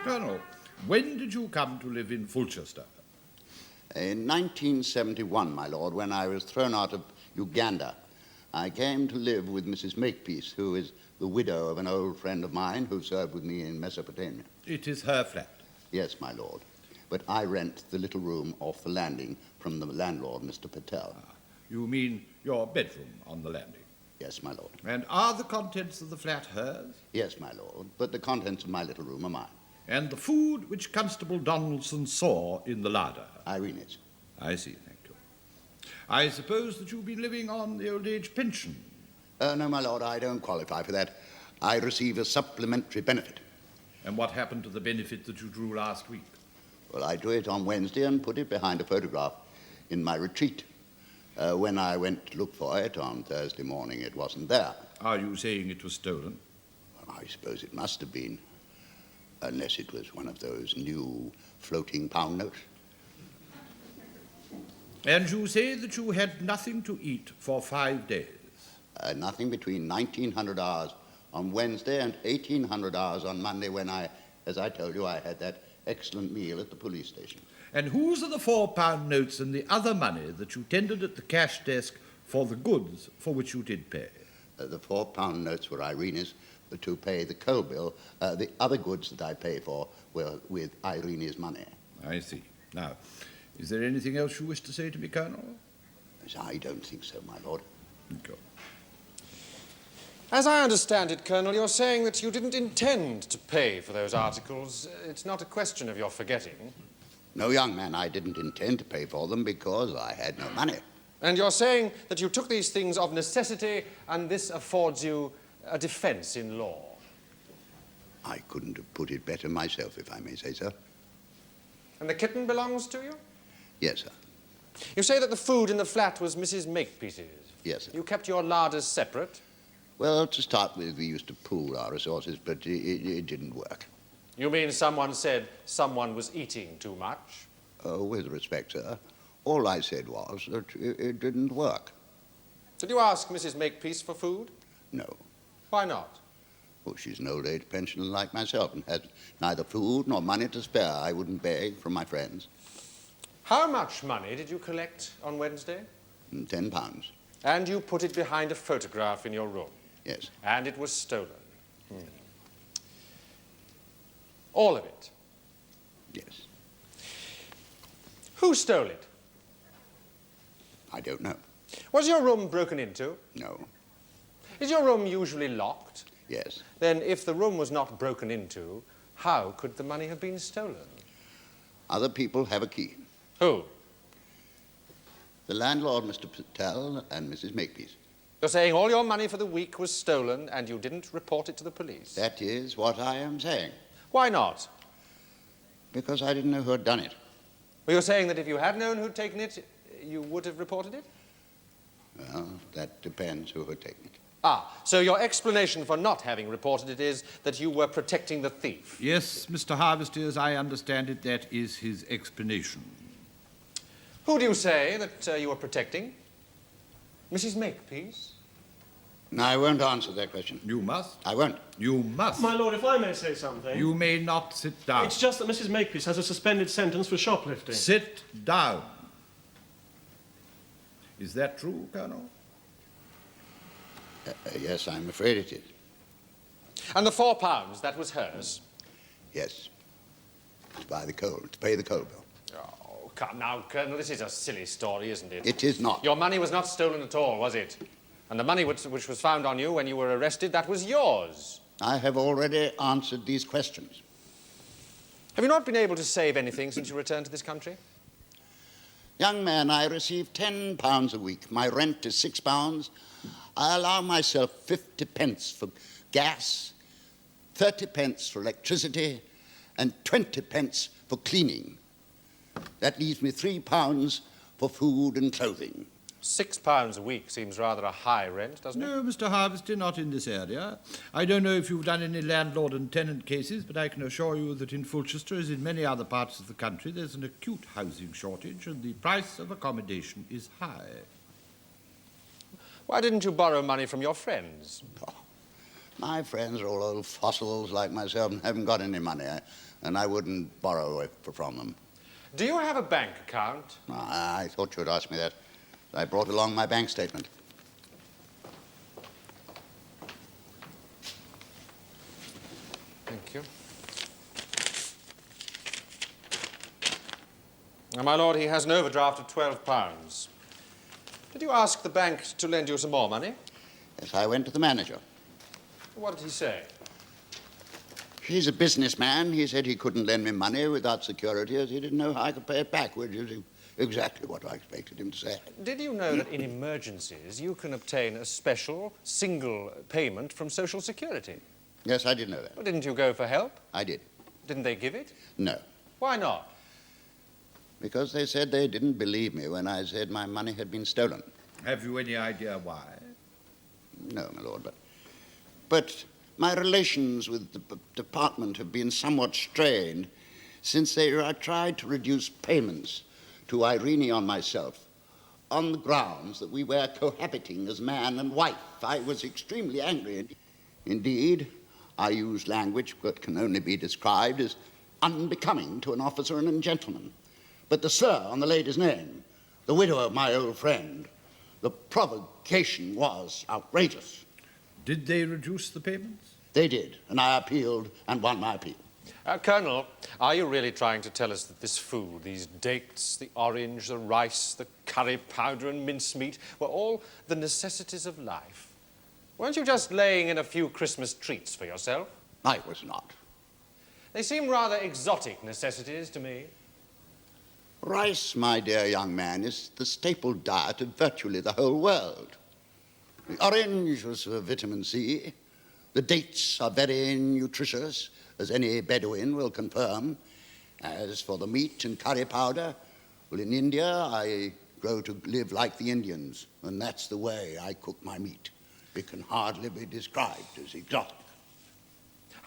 Colonel, when did you come to live in Fulchester? In 1971, my lord, when I was thrown out of Uganda, I came to live with Mrs. Makepeace, who is the widow of an old friend of mine who served with me in Mesopotamia. It is her flat. Yes, my lord. But I rent the little room off the landing from the landlord, Mr. Patel. You mean your bedroom on the landing? Yes, my lord. And are the contents of the flat hers? Yes, my lord, but the contents of my little room are mine. And the food which Constable Donaldson saw in the larder? Irene's. I see, thank you. I suppose that you've been living on the old age pension? No, my lord, I don't qualify for that. I receive a supplementary benefit. And what happened to the benefit that you drew last week? Well, I drew it on Wednesday and put it behind a photograph in my retreat. When I went to look for it on Thursday morning, it wasn't there. Are you saying it was stolen? Well, I suppose it must have been, unless it was one of those new floating pound notes. And you say that you had nothing to eat for 5 days? Nothing between 1900 hours on Wednesday and 1800 hours on Monday when as I told you, I had that excellent meal at the police station. And whose are the £4 notes and the other money that you tendered at the cash desk for the goods for which you did pay? The £4 notes were Irene's to pay the coal bill. The other goods that I pay for were with Irene's money. I see. Now, is there anything else you wish to say to me, Colonel? I don't think so, my lord. Thank you. As I understand it, Colonel, you're saying that you didn't intend to pay for those articles. It's not a question of your forgetting. No, young man, I didn't intend to pay for them because I had no money. And you're saying that you took these things of necessity and this affords you a defense in law. I couldn't have put it better myself, if I may say so. And the kitten belongs to you? Yes, sir. You say that the food in the flat was Mrs. Makepeace's? Yes, sir. You kept your larders separate? Well, to start with, we used to pool our resources, but it didn't work. You mean someone said someone was eating too much? With respect, sir, all I said was that it didn't work. Did you ask Mrs. Makepeace for food? No. Why not? Well, she's an old age pensioner like myself and has neither food nor money to spare. I wouldn't beg from my friends. How much money did you collect on Wednesday? £10. And you put it behind a photograph in your room? Yes. And it was stolen? All of it? Yes. Who stole it? I don't know. Was your room broken into? No. Is your room usually locked? Yes. Then if the room was not broken into, how could the money have been stolen? Other people have a key. Who? The landlord, Mr. Patel, and Mrs. Makepeace. You're saying all your money for the week was stolen and you didn't report it to the police? That is what I am saying. Why not? Because I didn't know who had done it. Well, you're saying that if you had known who'd taken it, you would have reported it? Well, that depends who had taken it. Ah, so your explanation for not having reported it is that you were protecting the thief? Yes, Mr. Harvester, as I understand it, that is his explanation. Who do you say that you were protecting? Mrs. Makepeace? No, I won't answer that question. You must. I won't. You must. My lord, if I may say something. You may not sit down. It's just that Mrs. Makepeace has a suspended sentence for shoplifting. Sit down. Is that true, Colonel? Yes, I'm afraid it is. And the £4, that was hers? Yes. To buy the coal, to pay the coal bill. Oh, come now, Colonel, this is a silly story, isn't it? It is not. Your money was not stolen at all, was it? And the money which was found on you when you were arrested, that was yours. I have already answered these questions. Have you not been able to save anything since you returned to this country? Young man, I receive £10 a week. My rent is £6. I allow myself 50 pence for gas, 30 pence for electricity, and 20 pence for cleaning. That leaves me £3 for food and clothing. £6 a week seems rather a high rent, doesn't it? No, Mr. Harvester, not in this area. I don't know if you've done any landlord and tenant cases, but I can assure you that in Fulchester, as in many other parts of the country, there's an acute housing shortage and the price of accommodation is high. Why didn't you borrow money from your friends? Oh, My friends are all old fossils like myself and haven't got any money, and I wouldn't borrow it from them. Do you have a bank account? I thought you'd ask me that. I brought along my bank statement. Thank you. Now, my lord, he has an overdraft of £12. Did you ask the bank to lend you some more money? Yes, I went to the manager. What did he say? He's a businessman. He said he couldn't lend me money without security as he didn't know how I could pay it back, which is exactly what I expected him to say. Did you know that in emergencies you can obtain a special, single payment from Social Security? Yes, I did know that. Well, didn't you go for help? I did. Didn't they give it? No. Why not? Because they said they didn't believe me when I said my money had been stolen. Have you any idea why? No, my lord, but my relations with the department have been somewhat strained since they tried to reduce payments to Irene and myself on the grounds that we were cohabiting as man and wife. I was extremely angry. Indeed, I used language that can only be described as unbecoming to an officer and a gentleman. But the sir on the lady's name, the widow of my old friend, the provocation was outrageous. Did they reduce the payments? They did, and I appealed and won my appeal. Colonel, are you really trying to tell us that this food, these dates, the orange, the rice, the curry powder and mincemeat, were all the necessities of life? Weren't you just laying in a few Christmas treats for yourself? I was not. They seem rather exotic necessities to me. Rice, my dear young man, is the staple diet of virtually the whole world. The orange was for vitamin C. The dates are very nutritious, as any Bedouin will confirm. As for the meat and curry powder, well, in India, I grow to live like the Indians, and that's the way I cook my meat. It can hardly be described as exotic.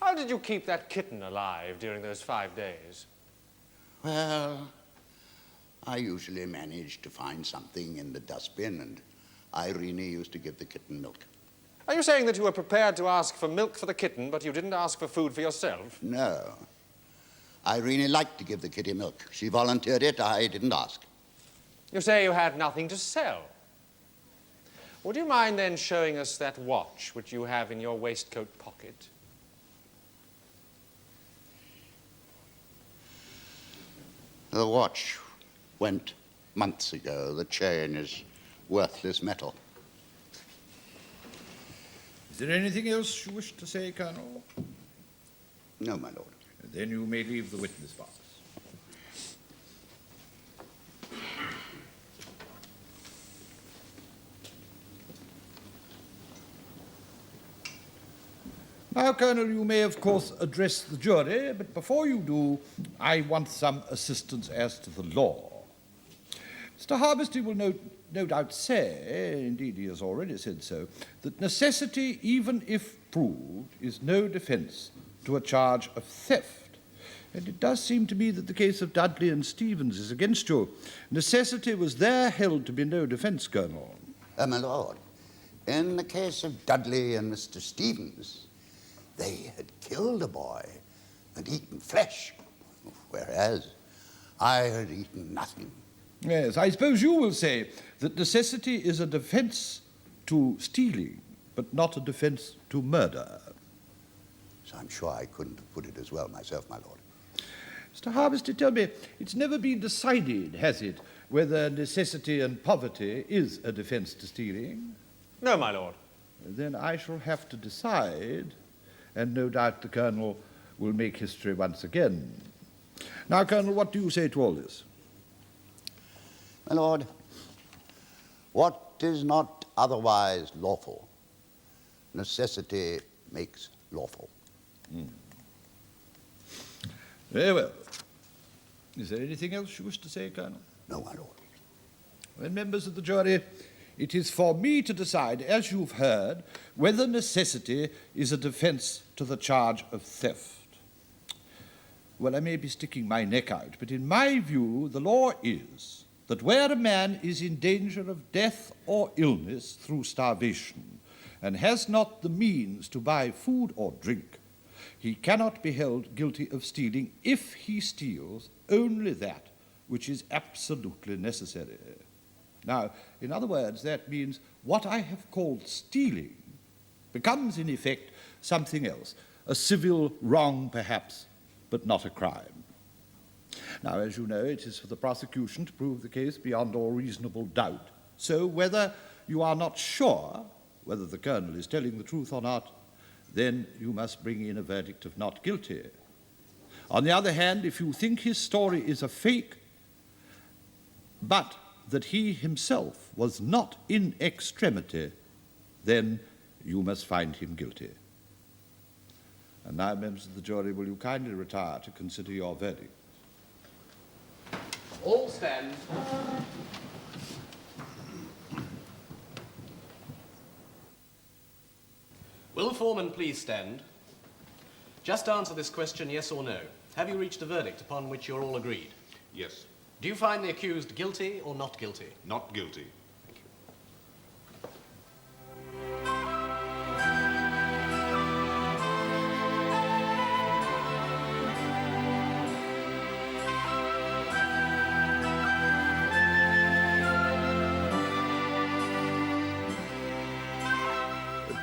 How did you keep that kitten alive during those 5 days? Well, I usually managed to find something in the dustbin, and Irene used to give the kitten milk. Are you saying that you were prepared to ask for milk for the kitten, but you didn't ask for food for yourself? No. Irene liked to give the kitty milk. She volunteered it. I didn't ask. You say you had nothing to sell. Would you mind then showing us that watch which you have in your waistcoat pocket? The watch went months ago. The chain is worthless metal. Is there anything else you wish to say, Colonel? No, my lord. Then you may leave the witness box. Now, Colonel, you may, of course, address the jury, but before you do, I want some assistance as to the law. Mr. Harbisty will no doubt say, indeed he has already said so, that necessity, even if proved, is no defence to a charge of theft. And it does seem to me that the case of Dudley and Stevens is against you. Necessity was there held to be no defence, Colonel. My lord, in the case of Dudley and Mr. Stevens, they had killed a boy and eaten flesh, whereas I had eaten nothing. Yes, I suppose you will say that necessity is a defence to stealing, but not a defence to murder. So I'm sure I couldn't have put it as well myself, my lord. Mr. Harbisty, tell me, it's never been decided, has it, whether necessity and poverty is a defence to stealing? No, my lord. Then I shall have to decide, and no doubt the Colonel will make history once again. Now, Colonel, what do you say to all this? My lord, what is not otherwise lawful, necessity makes lawful. Very well. Is there anything else you wish to say, Colonel? No, my lord. Well, members of the jury, it is for me to decide, as you've heard, whether necessity is a defence to the charge of theft. Well, I may be sticking my neck out, but in my view, the law is that where a man is in danger of death or illness through starvation, and has not the means to buy food or drink, he cannot be held guilty of stealing if he steals only that which is absolutely necessary. Now, in other words, that means what I have called stealing becomes, in effect, something else, a civil wrong, perhaps, but not a crime. Now, as you know, it is for the prosecution to prove the case beyond all reasonable doubt. So whether you are not sure whether the colonel is telling the truth or not, then you must bring in a verdict of not guilty. On the other hand, if you think his story is a fake, but that he himself was not in extremity, then you must find him guilty. And now, members of the jury, will you kindly retire to consider your verdict? All stand. Will the foreman please stand? Just answer this question, yes or no. Have you reached a verdict upon which you're all agreed? Yes. Do you find the accused guilty or not guilty? Not guilty. Thank you.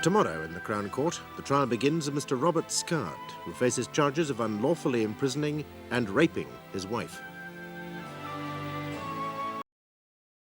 Tomorrow in the Crown Court, the trial begins of Mr. Robert Scard, who faces charges of unlawfully imprisoning and raping his wife.